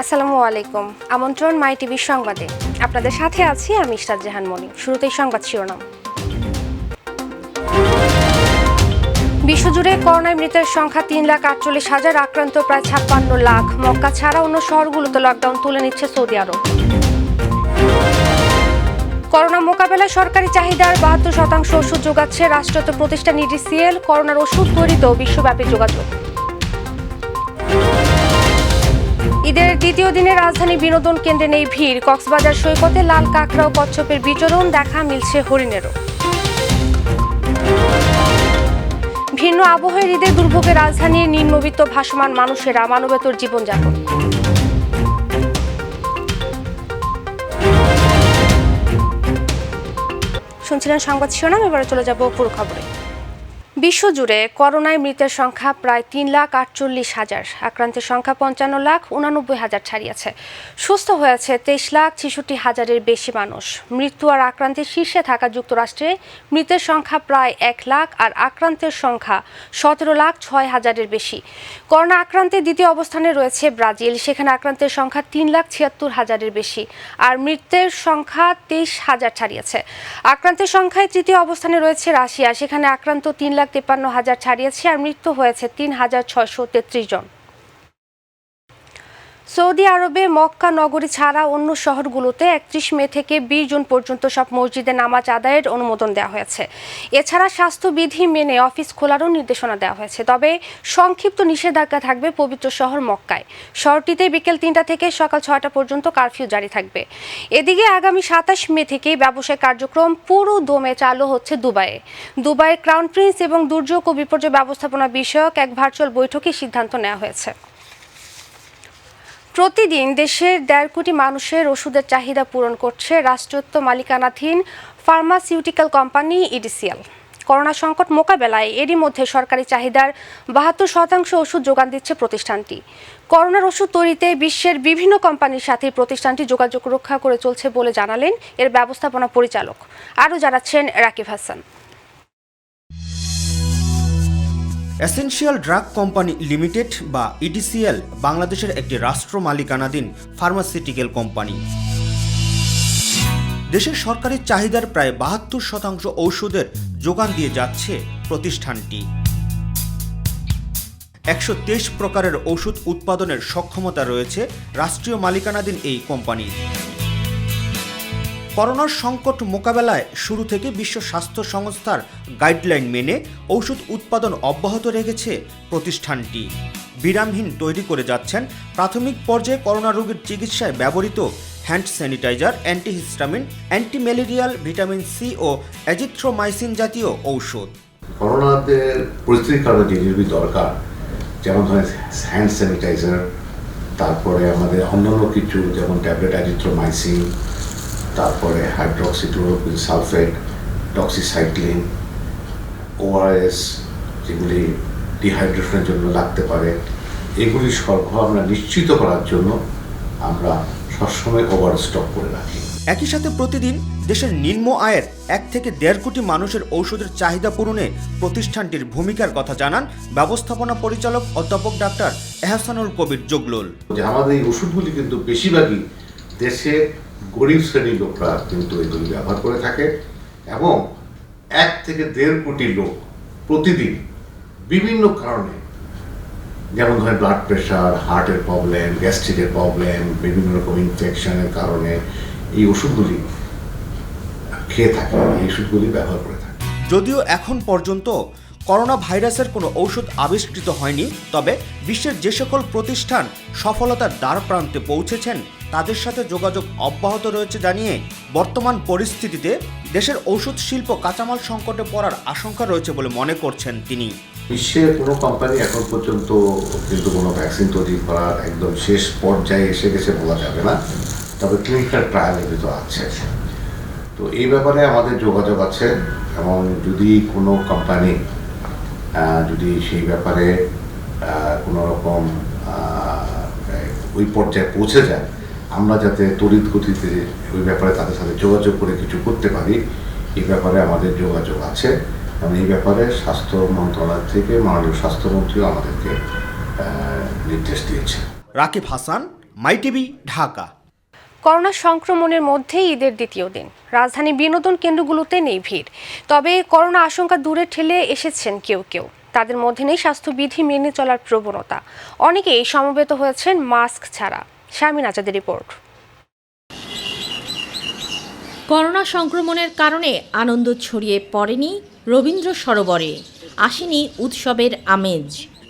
আসসালামু আলাইকুম। আমন্ত্রণ মাই টিভির সংবাদে। আপনাদের সাথে আছি আমি ইশরাত জাহান মনি। শুরুতেই সংবাদ শিরোনাম। বিশ্বজুড়ে করোনায় মৃতের সংখ্যা 3,48,000, আক্রান্ত প্রায় 56 লাখ। মক্কা ছাড়া অন্য শহরগুলোতে লকডাউন তুলে নিচ্ছে সৌদি আরব। করোনা মোকাবেলায় সরকারি চাহিদার 72% ওষুধ যোগাচ্ছে রাষ্ট্রায়ত্ত প্রতিষ্ঠান ইডিসিএল। করোনার ওষুধ তৈরিতেও বিশ্বব্যাপী যোগাযোগ। ঈদের দ্বিতীয় দিনে রাজধানী বিনোদন কেন্দ্রে নেই ভিড়। কক্সবাজার সৈকতে লাল কাঁকড়া ও কচ্ছপের বিচরণ, দেখা মিলছে হরিণেরও। ভিন্ন আবহাওয়ার ঈদের দুর্ভোগে রাজধানীর নিম্নবিত্ত ভাসমান মানুষেরা মানবেতর জীবনযাপন। শুনছিলেন সংবাদ শিরোনাম, এবারে চলে যাব পুরো খবরে। বিশ্বজুড়ে করোনায় মৃতের সংখ্যা প্রায় 3,48,000, আক্রান্তের সংখ্যা 55,89,000 ছাড়িয়েছে। সুস্থ হয়েছে 23,66,000-এর বেশি মানুষ। মৃত্যু আর আক্রান্তের শীর্ষে থাকা যুক্তরাষ্ট্রে মৃতের সংখ্যা প্রায় 1 লাখ আর আক্রান্তের সংখ্যা 17,06,000-এর বেশি। করোনা আক্রান্তের দ্বিতীয় অবস্থানে রয়েছে ব্রাজিল, সেখানে আক্রান্তের সংখ্যা 3,76,000-এর বেশি আর মৃতের সংখ্যা 23,000 ছাড়িয়েছে। আক্রান্তের সংখ্যায় তৃতীয় অবস্থানে রয়েছে রাশিয়া, সেখানে আক্রান্ত 3,53,000 ছাড়িয়েছে আর মৃত্যু হয়েছে 3,633 জন। সৌদি আরবে মক্কা নগরী ছাড়া অন্য শহরগুলোতে 31 মে থেকে 20 জুন পর্যন্ত সব মসজিদে নামাজ আদায়ের অনুমোদন দেওয়া হয়েছে। এছাড়া স্বাস্থ্যবিধি মেনে অফিস খোলারও নির্দেশনা দেওয়া হয়েছে। তবে সংক্ষিপ্ত নিষেধাজ্ঞা থাকবে পবিত্র শহর মক্কায়। শহরটিতে বিকেল 3টা থেকে সকাল 6টা পর্যন্ত কারফিউ জারি থাকবে। এদিকে আগামী 27 মে থেকেই ব্যবসায়িক কার্যক্রম পুরো দমে চালু হচ্ছে দুবাইয়ে। দুবাইয়ের ক্রাউন প্রিন্স এবং দুর্যোগ ও বিপর্যয় ব্যবস্থাপনা বিষয়ক এক ভার্চুয়াল বৈঠকে সিদ্ধান্ত নেওয়া হয়েছে। প্রতিদিন দেশের 1.5 কোটি মানুষের ওষুধের চাহিদা পূরণ করছে রাষ্ট্রায়ত্ত মালিকানাধীন ফার্মাসিউটিক্যাল কোম্পানি ইডিসিএল। করোনা সংকট মোকাবেলায় এরই মধ্যে সরকারি চাহিদার 72% ওষুধ যোগান দিচ্ছে প্রতিষ্ঠানটি। করোনার ওষুধ তৈরিতে বিশ্বের বিভিন্ন কোম্পানির সাথে প্রতিষ্ঠানটি যোগাযোগ রক্ষা করে চলছে বলে জানালেন এর ব্যবস্থাপনা পরিচালক। আরও জানাচ্ছেন Rakib Hasan. Essential drug company limited বা ইডিসিএল বাংলাদেশের একটি রাষ্ট্র মালিকানাধীন ফার্মাসিউটিক্যাল কোম্পানি। দেশের সরকারি চাহিদার প্রায় 72% ঔষধের যোগান দিয়ে যাচ্ছে প্রতিষ্ঠানটি। 123 প্রকারের ওষুধ উৎপাদনের সক্ষমতা রয়েছে রাষ্ট্রীয় মালিকানাধীন এই কোম্পানির। করোনার সংকট মোকাবেলায় শুরু থেকে বিশ্ব স্বাস্থ্য সংস্থার গাইডলাইন মেনে ঔষধ উৎপাদন অব্যাহত রেখেছে প্রতিষ্ঠানটি। বিরামহীন তৈরি করে যাচ্ছেন প্রাথমিক পর্যায়ে করোনা রোগীর চিকিৎসায় ব্যবহৃত hand sanitizer, antihistamine, antimalarial, vitamin C ও অ্যাজিথ্রোমাইসিন জাতীয় ঔষধ। করোনাতে পরিস্থিতির কারণে যে জিনিস দরকার, যেমন ধরেন হ্যান্ড স্যানিটাইজার, তারপরে আমাদের অন্যান্য কিছু যেমন ট্যাবলেট অ্যাজিথ্রোমাইসিন, তারপরে হাইড্রক্সিক্লোরোকুইন সালফেট, ডক্সিসাইক্লিন, ওআরএস যেগুলি ডিহাইড্রেশনের জন্য লাগতে পারে, এগুলি সরবরাহ আমরা নিশ্চিত করার জন্য আমরা সবসময় ওভার স্টক করে রাখি। একই সাথে প্রতিদিন দেশের নিম্ন আয়ের 1 থেকে 1.5 কোটি মানুষের ঔষধের চাহিদা পূরণে প্রতিষ্ঠানটির ভূমিকার কথা জানান ব্যবস্থাপনা পরিচালক অধ্যাপক ডাক্তার এহসানুল কবির জগলুল। আমাদের এই ওষুধগুলি কিন্তু বেশিরভাগই দেশের গরিব শ্রেণীর লোকরা কিন্তু এগুলি ব্যবহার করে থাকে এবং 1 থেকে 1.5 কোটি লোক প্রতিদিন বিভিন্ন কারণে, যেমন ধরেন ব্লাড প্রেশার, হার্টের প্রবলেম, গ্যাস্ট্রিকের প্রবলেম, বিভিন্ন রকম ইনফেকশনের কারণে এই ওষুধগুলি খেয়ে থাকে, এই ওষুধগুলি ব্যবহার করে থাকে। যদিও এখন পর্যন্ত করোনা ভাইরাসের কোনো ঔষধ আবিষ্কৃত হয়নি, তবে বিশ্বের যে সকল প্রতিষ্ঠান সফলতার দ্বার প্রান্তে পৌঁছেছেন তাদের সাথে যোগাযোগ অব্যাহত রয়েছে জানিয়ে বর্তমান পরিস্থিতিতে দেশের ঔষধ শিল্প কাঁচামাল সংকটে পড়ার আশঙ্কা রয়েছে বলে মনে করছেন তিনি। বিশ্বের কোনো কোম্পানি এখন পর্যন্ত কিন্তু কোনো ভ্যাকসিন তৈরি করার একদম শেষ পর্যায়ে এসে গেছে বলা যাবে না, তবে ক্লিনিক্যাল ট্রায়ালের ভিতর আছে। তো এই ব্যাপারে আমাদের যোগাযোগ আছে এবং যদি কোনো কোম্পানি যদি সেই ব্যাপারে কোনো রকম ওই পর্যায়ে পৌঁছে যায়, আমরা যাতে তড়িৎ গতিতে ওই ব্যাপারে তাদের সাথে যোগাযোগ করে কিছু করতে পারি, এই ব্যাপারে আমাদের যোগাযোগ আছে এবং এই ব্যাপারে স্বাস্থ্য মন্ত্রণালয় থেকে মাননীয় স্বাস্থ্যমন্ত্রীও আমাদেরকে নির্দেশ দিয়েছে। রাকিব হাসান, মাই টিভি, ঢাকা। করোনা সংক্রমণের মধ্যে ঈদের দ্বিতীয় দিন রাজধানী বিনোদন কেন্দ্রগুলোতে নেই ভিড়, তবে করোনা আশঙ্কা দূরে ঠেলে এসেছেন কেউ কেউ। তাদের মধ্যে নেই স্বাস্থ্যবিধি মেনে চলার প্রবণতা, অনেকেই সমবেত হয়েছেন মাস্ক ছাড়া। শারমিন আজাদের রিপোর্ট। করোনা সংক্রমণের কারণে আনন্দ ছড়িয়ে পড়েনি রবীন্দ্র সরোবরে, আসেনি উৎসবের আমেজ,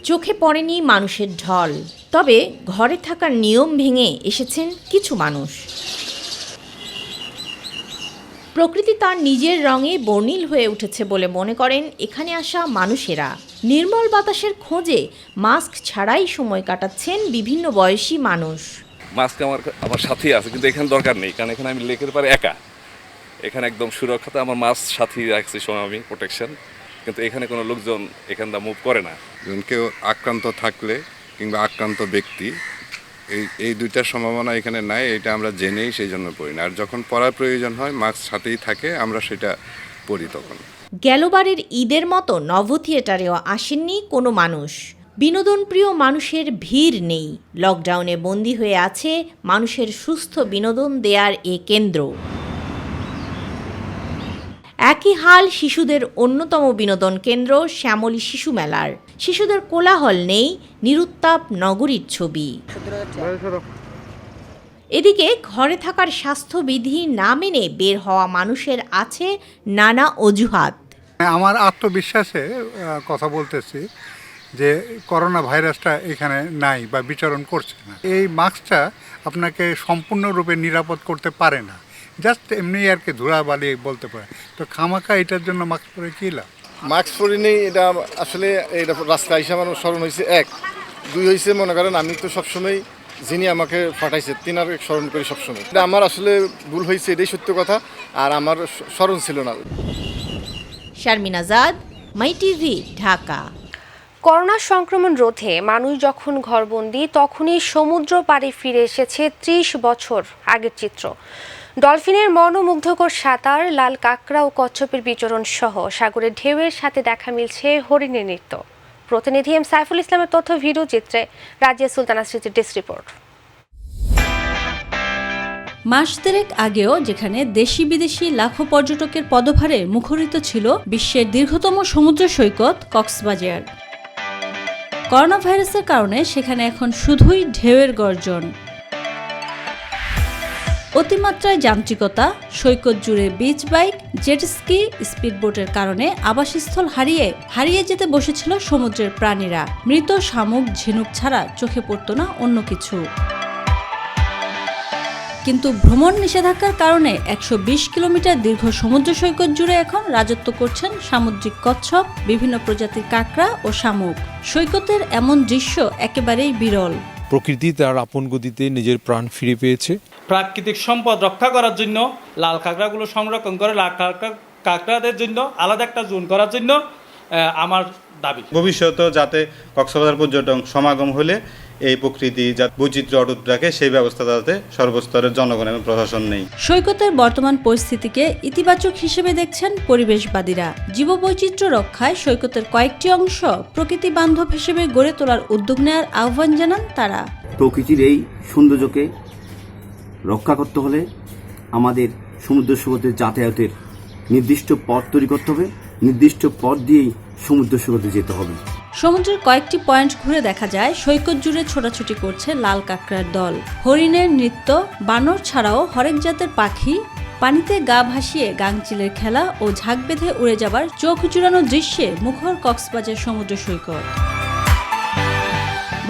চোখে পড়েনি মানুষের ঢল। তবে ঘরে থাকার নিয়ম ভেঙে এসেছেন কিছু মানুষ। প্রকৃতি তার নিজের রঙে বর্ণিল হয়ে উঠেছে বলে মনে করেন এখানে আসা মানুষেরা। নির্মল বাতাসের খোঁজে মাস্ক ছাড়াই সময় কাটাচ্ছেন বিভিন্ন বয়সী মানুষ। মাস্ক আমার সাথেই আছে, কিন্তু এখানে দরকার নেই, কারণ এখানে আমি লেকের পারে একা, এখানে একদম সুরক্ষাতে আমার মাস্ক সাথেই রাখছি সময় আমি প্রোটেকশন, কিন্তু এখানে কোনো লোকজন এখান থেকে মুভ করে না। কেউ আক্রান্ত থাকলে কিংবা আক্রান্ত ব্যক্তি এই দুইটার সম্ভাবনা এখানে নাই, এটা আমরা জেনেই সেই জন্য পড়ি না। আর যখন পড়ার প্রয়োজন হয় মাস্ক সাথেই থাকে, আমরা সেটা পড়ি তখন। গেলবারের ঈদের মতো নভ থিয়েটারেও আসেননি কোনো মানুষ। বিনোদনপ্রিয় মানুষের ভিড় নেই। লকডাউনে বন্দী হয়ে আছে মানুষের সুস্থ বিনোদন দেয়ার এ কেন্দ্র। একই হাল শিশুদের অন্যতম বিনোদন কেন্দ্র শ্যামলী শিশু মেলার। শিশুদের কোলাহল নেই, নিরুত্তাপ নগরীর ছবি। এদিকে ঘরে থাকার স্বাস্থ্যবিধি না মেনে বের হওয়া মানুষের আছে নানা অজুহাত। আমার আত্মবিশ্বাসে কথা বলতেছি যে করোনা ভাইরাসটা এখানে নাই বা বিচরণ করছে না। এই মাস্কটা আপনাকে সম্পূর্ণরূপে নিরাপদ করতে পারে না, জাস্ট এমনি আর কি ধুলাবালি বলতে পারে। তো খামাখা এটার জন্য মাস্ক পরে কী লাভ? মাস্ক পরি নেই, এটা আসলে এটা রাস্তা হিসাবে আমার স্মরণ হয়েছে। এক দুই হয়েছে, মনে করেন আমি তো সবসময় যিনি আমাকে ফাটাইছে তিনার স্মরণ করি সবসময়। এটা আমার আসলে ভুল হয়েছে, এটাই সত্য কথা, আর আমার স্মরণ ছিল না। শারমিন আজাদ, মাই টিভি, ঢাকা। করোনা সংক্রমণ রোধে মানুষ যখন ঘরবন্দি, তখনই সমুদ্র পাড়ে ফিরে এসেছে 30 বছর আগের চিত্র। ডলফিনের মনোমুগ্ধকর সাঁতার, লাল কাঁকড়া ও কচ্ছপের বিচরণ সহ সাগরের ঢেউয়ের সাথে দেখা মিলছে হরিণের নৃত্য। প্রতিনিধি এম সাইফুল ইসলামের তথ্য ভিডিও চিত্রে রাজিয়া সুলতানা স্মৃতির ডেস্ক রিপোর্ট। মাস দেড়েক আগেও যেখানে দেশি বিদেশি লাখো পর্যটকের পদভারে মুখরিত ছিল বিশ্বের দীর্ঘতম সমুদ্র সৈকত কক্সবাজার, করোনা ভাইরাসের কারণে সেখানে এখন শুধুই ঢেউয়ের গর্জন। অতিমাত্রায় যান্ত্রিকতা, সৈকত জুড়ে বিচ বাইক, জেটস্কি, স্পিডবোটের কারণে আবাসস্থল হারিয়ে যেতে বসেছিল সমুদ্রের প্রাণীরা। মৃত শামুক, ঝিনুক ছাড়া চোখে পড়ত না অন্য কিছু। কিন্তু ভ্রমণ নিষেধাজ্ঞার কারণে 120 কিলোমিটার দীর্ঘ সমুদ্র সৈকত জুড়ে এখন রাজত্ব করছেন সামুদ্রিক কচ্ছপ, বিভিন্ন প্রজাতির কাঁকড়া ও শামুক। সৈকতের এমন দৃশ্য একেবারেই বিরল। প্রকৃতি তার আপন গতিতে নিজের প্রাণ ফিরে পেয়েছে। প্রাকৃতিক সম্পদ রক্ষা করার জন্য লাল কাঁকড়াগুলো সংরক্ষণ করে লাল কাঁকড়াদের জন্য আলাদা একটা জোন করার জন্য আমার দাবি। ভবিষ্যতেও যাতে কক্সবাজার পর্যটন সমাগম হলে এই প্রকৃতি বৈচিত্র্য অটুট রাখে, সেই ব্যবস্থা যাতে সর্বস্তরের জনগণ এবং প্রশাসন নেই। সৈকতের বর্তমান পরিস্থিতিকে ইতিবাচক হিসেবে দেখছেন পরিবেশবাদীরা। জীববৈচিত্র্য রক্ষায় সৈকতের কয়েকটি অংশ প্রকৃতি বান্ধব হিসেবে গড়ে তোলার উদ্যোগ নেওয়ার আহ্বান জানান তারা। প্রকৃতির এই সৌন্দর্যকে রক্ষা করতে হলে আমাদের সমুদ্র সৈকতে যাতায়াতের নির্দিষ্ট পথ তৈরি করতে হবে, নির্দিষ্ট পথ দিয়েই সমুদ্র সৈকতে যেতে হবে। সমুদ্রের কয়েকটি পয়েন্ট ঘুরে দেখা যায় সৈকত জুড়ে ছোটাছুটি করছে লাল কাঁকড়ার দল, হরিণের নৃত্য, বানর ছাড়াও হরেক জাতের পাখি, পানিতে গা ভাসিয়ে গাংচিলের খেলা ও ঝাঁক বেঁধে উড়ে যাবার চোখ জুড়ানো দৃশ্যে মুখর কক্সবাজার সমুদ্র সৈকত।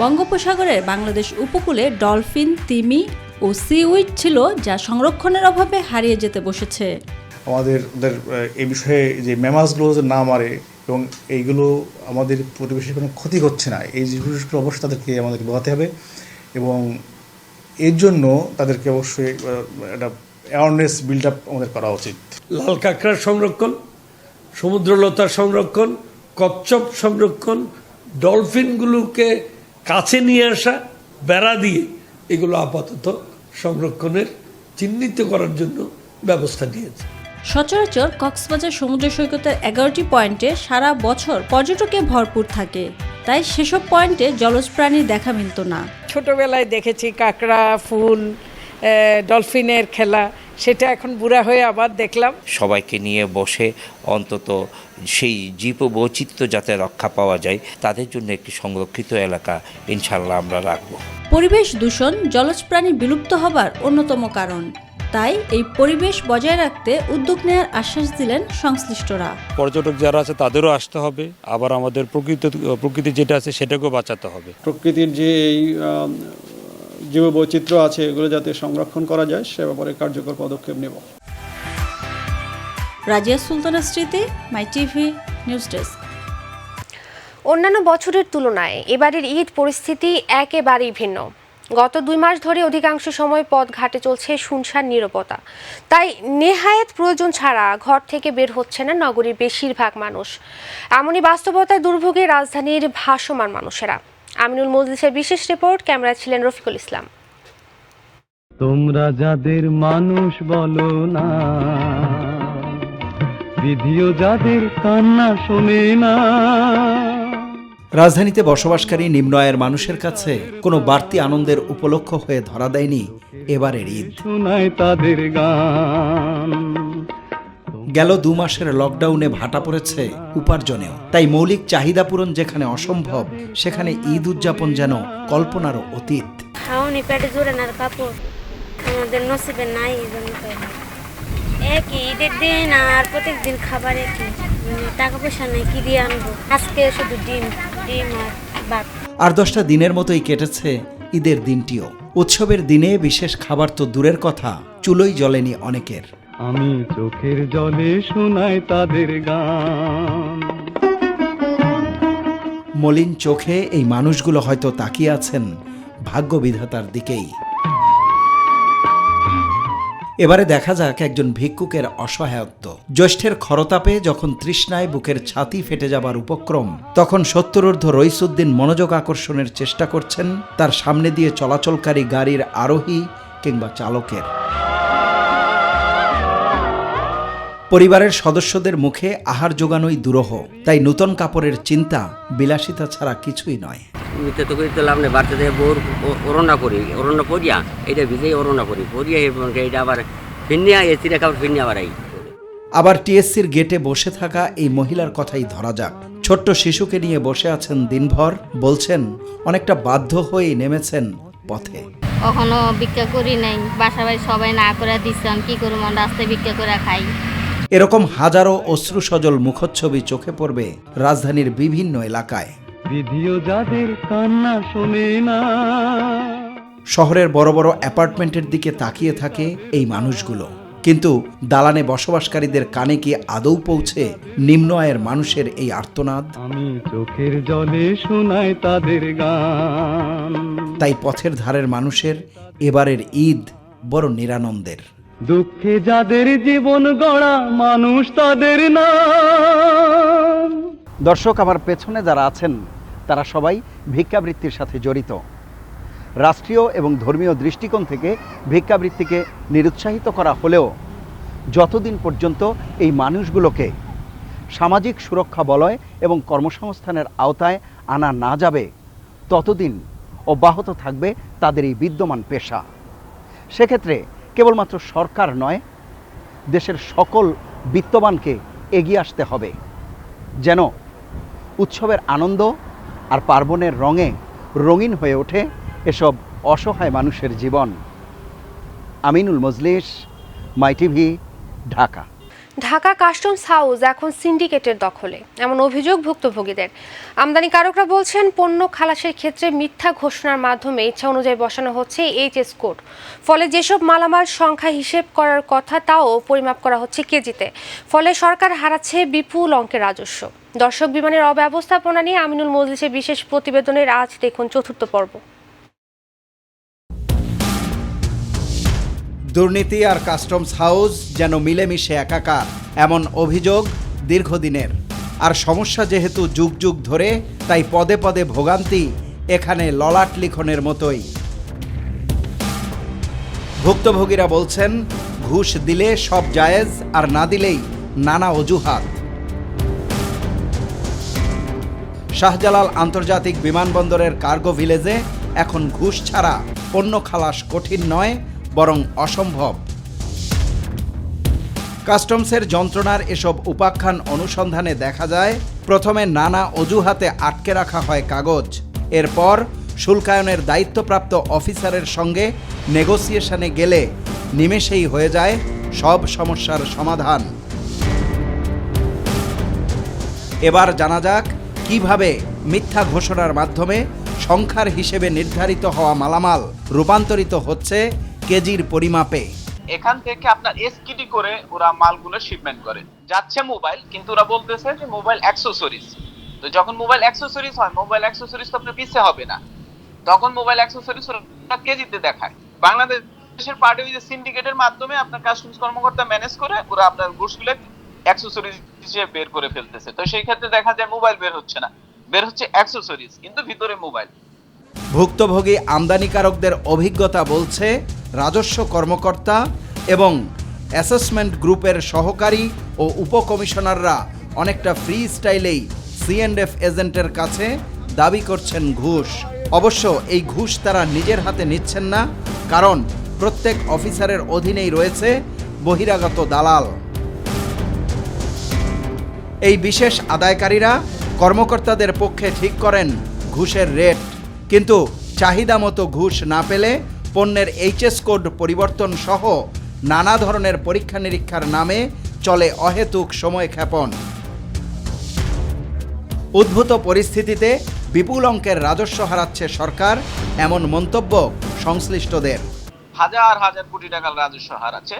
বঙ্গোপসাগরের বাংলাদেশ উপকূলে ডলফিন, তিমি ও সিউইড ছিল যা সংরক্ষণের অভাবে হারিয়ে যেতে বসেছে। আমাদের এই বিষয়ে যে ম্যামাসগুলো না মারে এবং এইগুলো আমাদের পরিবেশের কোনো ক্ষতি করছে না, এই জিনিসগুলো অবশ্যই তাদেরকে আমাদেরকে বোঝাতে হবে এবং এর জন্য তাদেরকে অবশ্যই একটা অ্যাওয়ারনেস বিল্ড আপ আমাদের করা উচিত। লাল কাঁকড়ার সংরক্ষণ, সমুদ্রলতার সংরক্ষণ, কচ্ছপ সংরক্ষণ, ডলফিনগুলোকে কাছে নিয়ে আসা, বেড়া দিয়ে এগুলো আপাতত সংরক্ষণের চিহ্নিত করার জন্য ব্যবস্থা নিয়েছে। সচরাচর কক্সবাজার সমুদ্র সৈকতের 11টি পয়েন্টে সারা বছর পর্যটকে ভরপুর থাকে। তাই সেসব পয়েন্টে জলজ প্রাণীর দেখা মিলত না। ছোটবেলায় দেখেছি কাঁকড়া, ফুল, ডলফিনের খেলা, সেটা এখন বুড়া হয়ে আবার দেখলাম। সবাইকে নিয়ে বসে অন্তত সেই জীববৈচিত্র্য যাতে রক্ষা পাওয়া যায় তাদের জন্য একটি সংরক্ষিত এলাকা ইনশাল্লাহ আমরা রাখব। পরিবেশ দূষণ জলজ প্রাণী বিলুপ্ত হবার অন্যতম কারণ, তাই এই পরিবেশ বজায় রাখতে উদ্যোগ নেওয়ার আশ্বাস দিলেন সংশ্লিষ্টরা। পর্যটক যারা আছে তাদেরও আসতে হবে, আবার আমাদের প্রকৃতি যেটা আছে সেটাকেও বাঁচাতে হবে। প্রকৃতির যে এই জীববৈচিত্র্য আছে এগুলো যাতে সংরক্ষণ করা যায় সে ব্যাপারে কার্যকর পদক্ষেপ নেব। রাজিয়া সুলতানা স্মৃতি, মাই টিভি নিউজ ডেস্ক। অন্যান্য বছরের তুলনায় এবারের ঈদ পরিস্থিতি একেবারেই ভিন্ন। গত 2 মাস ধরে অধিকাংশ সময় পথ ঘাটে চলছে শুনশান নীরবতা। তাই নেহায়েত প্রয়োজন ছাড়া ঘর থেকে বের হচ্ছে না নগরীর বেশিরভাগ মানুষ। এমনই বাস্তবতায় দুর্ভোগে রাজধানীর ভাসমান মানুষেরা। আমিনুল মজলিসের বিশেষ রিপোর্ট, ক্যামেরায় ছিলেন রফিকুল ইসলাম। তোমরা যাদের মানুষ বলো না, বিধিও যাদের কান্না শোনে না। রাজধানীতে বসবাসকারী নিম্ন আয়ের মানুষের কাছে কোনো বাড়তি আনন্দের উপলক্ষ হয়ে ধরা দেয়নি এবারের ঈদ। শোনায় তাদের গান। গেল 2 মাসের লকডাউনে ভাটা পড়েছে উপার্জনেও। তাই মৌলিক চাহিদা পূরণ যেখানে অসম্ভব, সেখানে ঈদ উদযাপন যেন কল্পনারও অতীত। খাওনি পেটে জোরে না, কাপড় আমাদের নসিবে নাই, এই জন্য একই ঈদের দিন আর প্রত্যেক দিন খাবার একই, টাকা পয়সা নেই, কি দিয়ে আনবো। আজকে শুধু ডিম আর ভাত। আর 10টা দিনের মতোই কেটেছে ঈদের দিনটিও। উৎসবের দিনে বিশেষ খাবার তো দূরের কথা, চুলোই জ্বলেনি অনেকের। আমি চোখের জলে শোনাই তাদের গান। মলিন চোখে এই মানুষগুলো হয়তো তাকিয়ে আছেন ভাগ্য বিধাতার দিকেই। এবারে দেখা যাক একজন ভিক্ষুকের অসহায়ত্ব। জ্যৈষ্ঠের খরতাপে যখন তৃষ্ণায় বুকের ছাতি ফেটে যাবার উপক্রম, তখন 70ঊর্ধ্ব রইসুদ্দিন মনোযোগ আকর্ষণের চেষ্টা করছেন তার সামনে দিয়ে চলাচলকারী গাড়ির আরোহী কিংবা চালকের। পরিবারের সদস্যদের মুখে আহার জোগানোই দুরূহ, তাই নতুন কাপড়ের চিন্তা বিলাসিতা ছাড়া কিছুই নয়। আবার টিএসসির গেটে বসে থাকা এই মহিলার কথাই ধরা যাক। ছোট্ট শিশুকে নিয়ে বসে আছেন দিনভর, বলছেন অনেকটা বাধ্য হয়ে নেমেছেন পথে। কখনো ভিক্ষা করি নাই, বাসা বাড়ি সবাই না করে দিচ্ছে, আমি কি করবো, রাস্তায় ভিক্ষা করে খাই। এরকম হাজারো অশ্রু সজল মুখচ্ছবি চোখে পড়বে রাজধানীর বিভিন্ন এলাকায়। বিধিও যাদের কান্না শোনে না। শহরের বড় বড় অ্যাপার্টমেন্টের দিকে তাকিয়ে থাকে এই মানুষগুলো, কিন্তু দালানে বসবাসকারীদের কানে কি আদৌ পৌঁছে নিম্ন আয়ের মানুষের এই আর্তনাদ? আমি চোখের জলে শোনাই তাদের গান। তাই পথের ধারের মানুষের এবারের ঈদ বড় নিরানন্দের। দুঃখে যাদের জীবন গড়া মানুষ তাদের নাম। দর্শক, আমার পেছনে যারা আছেন তারা সবাই ভিক্ষাবৃত্তির সাথে জড়িত। রাষ্ট্রীয় এবং ধর্মীয় দৃষ্টিকোণ থেকে ভিক্ষাবৃত্তিকে নিরুৎসাহিত করা হলেও যতদিন পর্যন্ত এই মানুষগুলোকে সামাজিক সুরক্ষা বলয় এবং কর্মসংস্থানের আওতায় আনা না যাবে, ততদিন অব্যাহত থাকবে তাদের এই বিদ্যমান পেশা। সেক্ষেত্রে কেবলমাত্র সরকার নয়, দেশের সকল বিত্তবানকে এগিয়ে আসতে হবে, যেন উৎসবের আনন্দ আর পার্বণের রঙে রঙিন হয়ে ওঠে এসব অসহায় মানুষের জীবন। Aminul Majlis, my TV, Dhaka. Dhaka customs house এখন সিন্ডিকেটের দখলে, এমন অভিযোগ ভুক্তভোগীদের। আমদানিকারকরা বলছেন পণ্য খালাসের ক্ষেত্রে মিথ্যা ঘোষণার মাধ্যমে ইচ্ছা অনুযায়ী বসানো হচ্ছে এইচএস কোড। ফলে যেসব মালামাল সংখ্যা হিসেব করার কথা তাও পরিমাপ করা হচ্ছে কেজিতে। ফলে সরকার হারাচ্ছে বিপুল অঙ্কের রাজস্ব। দর্শক বিমানের অব্যবস্থাপনা নিয়ে আমিনুল মজলিসের বিশেষ প্রতিবেদনের আজ দেখুন 4র্থ পর্ব। দুর্নীতি আর কাস্টমস হাউস যেন মিলেমিশে একাকার, এমন অভিযোগ দীর্ঘদিনের। আর সমস্যা যেহেতু যুগ যুগ ধরে, তাই পদে পদে ভোগান্তি এখানে ললাট লিখনের মতোই। ভুক্তভোগীরা বলছেন ঘুষ দিলে সব জায়েজ, আর না দিলেই নানা অজুহাত। শাহজালাল আন্তর্জাতিক বিমানবন্দরের কার্গো ভিলেজে এখন ঘুষ ছাড়া পণ্য খালাস কঠিন নয়, বরং অসম্ভব। কাস্টমসের যন্ত্রণার এসব উপাখ্যান অনুসন্ধানে দেখা যায়, প্রথমে নানা অজুহাতে আটকে রাখা হয় কাগজ, এরপর শুল্কায়নের দায়িত্বপ্রাপ্ত অফিসারের সঙ্গে নেগোসিয়েশনে গেলে নিমেষেই হয়ে যায় সব সমস্যার সমাধান। এবার জানা যাক কিভাবে মিথ্যা ঘোষণার মাধ্যমে সংখ্যার হিসেবে নির্ধারিত হওয়া মালামাল রূপান্তরিত হচ্ছে কেজির পরিমাপে। এখান থেকে আপনার এসকিডি করে ওরা মালগুলো শিপমেন্ট করে যাচ্ছে মোবাইল, কিন্তু ওরা বলতেছে যে মোবাইল অ্যাক্সেসরিজ। তো যখন মোবাইল অ্যাক্সেসরিজ হয়, মোবাইল অ্যাক্সেসরিজ তো আপনার পিছে হবে না, তখন মোবাইল অ্যাক্সেসরিজ ওরা কেজিতে দেখায়। বাংলাদেশের পার্টি যে সিন্ডিকেটের মাধ্যমে আপনার কাস্টমস কর্মকর্তা ম্যানেজ করে ওরা আপনার গুডসগুলো অ্যাক্সেসরিজ হিসেবে বের করে ফেলতেছে। তো সেই ক্ষেত্রে দেখা যায় মোবাইল বের হচ্ছে না, বের হচ্ছে অ্যাক্সেসরিজ, কিন্তু ভিতরে মোবাইল। ভুক্তভোগী আমদানিকারকদের অভিজ্ঞতা বলছে, রাজস্ব কর্মকর্তা এবং অ্যাসেসমেন্ট গ্রুপের সহকারী ও উপকমিশনাররা অনেকটা ফ্রি স্টাইলেই C&F এজেন্টের কাছে দাবি করছেন ঘুষ। অবশ্য এই ঘুষ তারা নিজের হাতে নিচ্ছেন না, কারণ প্রত্যেক অফিসারের অধীনেই রয়েছে বহিরাগত দালাল। এই বিশেষ আদায়কারীরা কর্মকর্তাদের পক্ষে ঠিক করেন ঘুষের রেট, কিন্তু চাহিদা মতো ঘুষ না পেলে পণ্যের HS কোড পরিবর্তন সহ নানা ধরনের পরীক্ষা নিরীক্ষার নামে চলে অহেতুক সময় ক্ষেপণ। উদ্ভূত পরিস্থিতিতে বিপুল অঙ্কের রাজস্ব হারাচ্ছে সরকার, এমন মন্তব্য সংশ্লিষ্টদের। হাজার হাজার কোটি টাকার রাজস্ব হারাচ্ছে,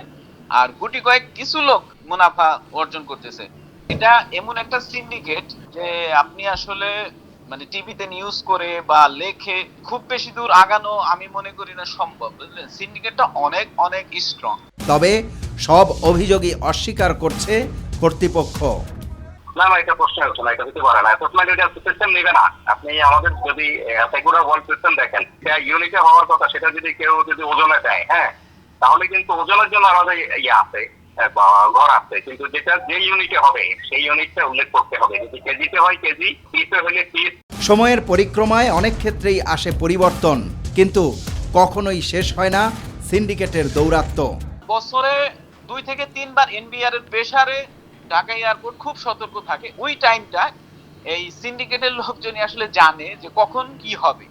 আর গুটি কয়েক কিছু লোক মুনাফা অর্জন করতেছে। এটা এমন একটা সিন্ডিকেট যে আপনি আসলে মানে টিভিতে নিউজ করে বা লেখে খুব বেশি দূর আগানো আমি মনে করি না সম্ভব, বুঝলেন? সিন্ডিকেটটা অনেক অনেক স্ট্রং। তবে সব অভিযোগই অস্বীকার করছে কর্তৃপক্ষ। না না, এটা প্রশ্ন হচ্ছে না, এটা হতে পারে না। প্রশ্ন এটা সিস্টেম নেবে না। আপনি আমাদের যদি সেগুলো ওয়ার্ল্ড সিস্টেম দেখেন, ইউনিটে হওয়ার কথা, সেটা যদি কেউ যদি ওজনে দেয়, হ্যাঁ, তাহলে কিন্তু ওজনের জন্য আমাদের ইয়ে আছে, ঘর আছে, কিন্তু যেটা যে ইউনিটে হবে সেই ইউনিটটা উল্লেখ করতে হবে। যদি কেজিতে হয় কেজি, পিসে হলে পিস। সময়ের পরিক্রমায় অনেক ক্ষেত্রেই আসে পরিবর্তন, কিন্তু কখনোই শেষ হয় না সিন্ডিকেটের দৌরাত্ম্য। বছরে 2 থেকে 3 বার NBR এর প্রেসারে ঢাকা এয়ারপোর্ট খুব সতর্ক থাকে। ওই টাইমটা এই সিন্ডিকেটের লোকজনই আসলে জানে যে কখন কি হবে,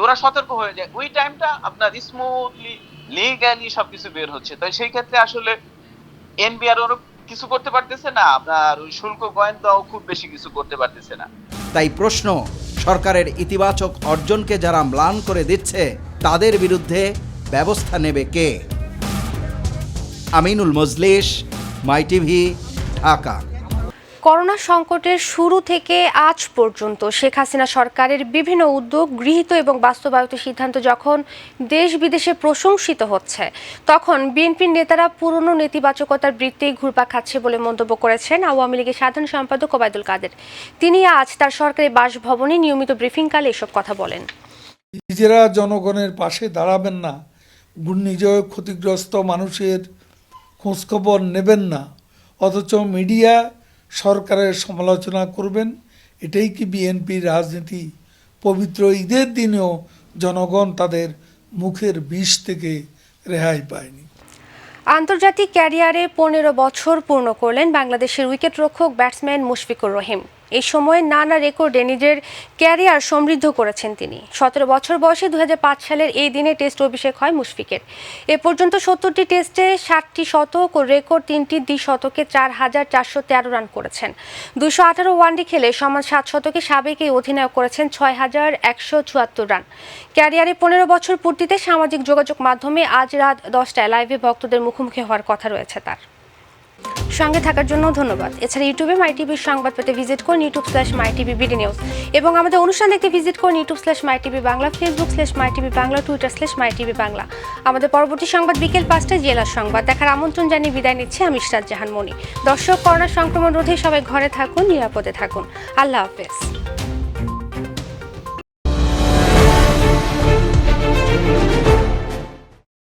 ওরা সতর্ক হয়ে যায়। ওই টাইমটা আপনার স্মুথলি লিগ্যালি সবকিছু বের হচ্ছে। তাই সেই ক্ষেত্রে আসলে NBR ওরও কিছু করতে পারতেছে না, আপনার ওই শুল্ক গোয়েন্দাও খুব বেশি কিছু করতে পারতেছে না। তাই প্রশ্ন, সরকারের ইতিবাচক অর্জনকে যারা ম্লান করে দিচ্ছে তাদের বিরুদ্ধে ব্যবস্থা নেবে কে? আমিনুল মজলিস, মাইটিভি, ঢাকা। করোনা সংকটের শুরু থেকে আজ পর্যন্ত শেখ হাসিনা সরকারের বিভিন্ন উদ্যোগ, গৃহীত এবং বাস্তবায়িত সিদ্ধান্ত যখন দেশ বিদেশে প্রশংসিত হচ্ছে, তখন বিএনপির নেতারা পুরনো নেতিবাচকতার বৃত্তেই ঘুরপাক খাচ্ছে বলে মন্তব্য করেছেন আওয়ামী লীগের সাধারণ সম্পাদক ওবায়দুল কাদের। তিনি আজ তার সরকারি বাসভবনে নিয়মিত ব্রিফিংকালে এসব কথা বলেন। নিজেরা জনগণের পাশে দাঁড়াবেন না, ঘূর্ণিঝড়ে ক্ষতিগ্রস্ত মানুষের খোঁজখবর নেবেন না, অথচ মিডিয়া সরকারের সমালোচনা করবেন, এটাই কি বিএনপির রাজনীতি? পবিত্র ঈদের দিনেও জনগণ তাদের মুখের বিষ থেকে রেহাই পায়নি। আন্তর্জাতিক ক্যারিয়ারে 15 বছর পূর্ণ করলেন বাংলাদেশের উইকেটরক্ষক ব্যাটসম্যান মুশফিকুর রহিম। এই সময়ে নানা রেকর্ডে নিজের ক্যারিয়ার সমৃদ্ধ করেছেন তিনি। 17 বছর বয়সে 2005 সালের এই দিনে টেস্ট অভিষেক হয় মুশফিকের। এ পর্যন্ত 70টি টেস্টে 60টি শতক ও রেকর্ড 3টি দ্বি-শতকে 4413 রান করেছেন। 218 ওয়ানডে খেলে সমান 7 শতকে সাবেক এই অধিনায়ক করেছেন 6174 রান। ক্যারিয়ারে 15 বছর পূর্তিতে সামাজিক যোগাযোগ মাধ্যমে আজ রাত 10টায় লাইভে ভক্তদের মুখোমুখি হওয়ার কথা রয়েছে তার। সঙ্গে থাকার জন্য ধন্যবাদ। এছাড়া ইউটিউবে মাইটিভির সংবাদ পেতে ভিজিট করুন youtube/mytvbd নিউজ এবং আমাদের অনুষ্ঠান দেখতে ভিজিট করুন youtube/mytvbangla, facebook/mytvbangla, twitter/mytvbangla। আমাদের পরবর্তী সংবাদ বিকেল 5টায় জেলার সংবাদ দেখার আমন্ত্রণ জানিয়ে বিদায় নিচ্ছে আমি ইশরাত জাহান মনি। দর্শক, করোনা সংক্রমণ রোধে সবাই ঘরে থাকুন, নিরাপদে থাকুন। আল্লাহ হাফেজ।